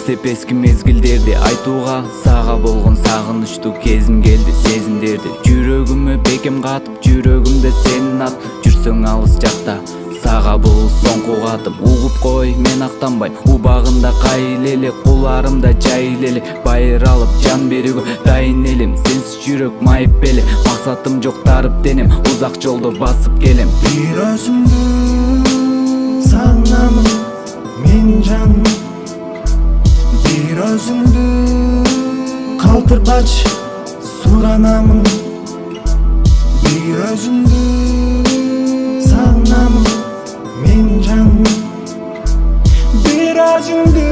Эстеп эски мезгилдерди айтууга, сага болгон сагынычтуу кезим келди. Сезимдерди жүрөгүмө бекем катып, жүрөгүмдө сенин ат. Жүрсөң алыс жакта, сага бул соңку катым. Угуп кой, мен актанбайм, убагында кайыл эле, куларымда жайыл эле. Байыр алып жан берүүгө дайын элем, сенсиз жүрөк майып эле. Максатым жок тарып денем, узак жолдо басып келем. Бир өзүңдү сагынамын мен жаным, бир өзүңдү калтырбач суранамын. Бир өзүңдү сагынамын мен жаным, бир өзүңдү.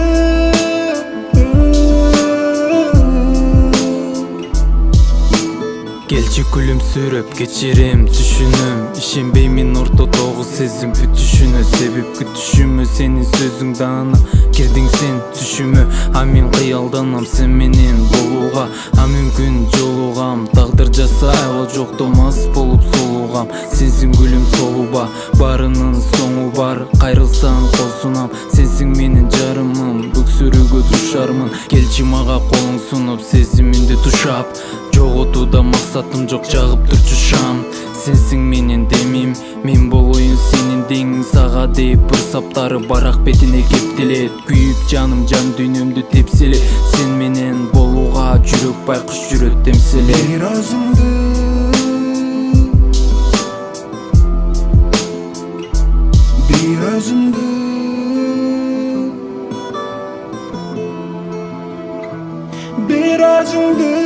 Келчи күлүмсүрөп кечирем түшүнөм, ишенбеймин ортодогу сезим бүтүшүнө. Себеп күтүшүмө сенин сөзүңдө ана кирдиң сен түшүмө. А мен кыялданам сен менен болууга, а мүмкүн жолугам. Тагдыр жасай ал жокто мас болуп солугам. Сенсиң гүлүм солуба, барынын соңу бар. Кайрылсаң кол сенсиң менин жарымым. Бүксүрүүгө душармын, келчи мага колуң сунуп, сезимимди тушап. Жоготууда максатым жок, жагып турчу шам. Сенсиң менин демим, мен болоюн сенин деңиң. Сага дейп бир саптары барак бетине кептелет. Күйүп жаным, жан дүйнөмдү тепселет. Сен менен болууга жүрөк байкуш жүрөт демселе. Бир өзүңдү, бир өзүңдү, бир өзүңдү.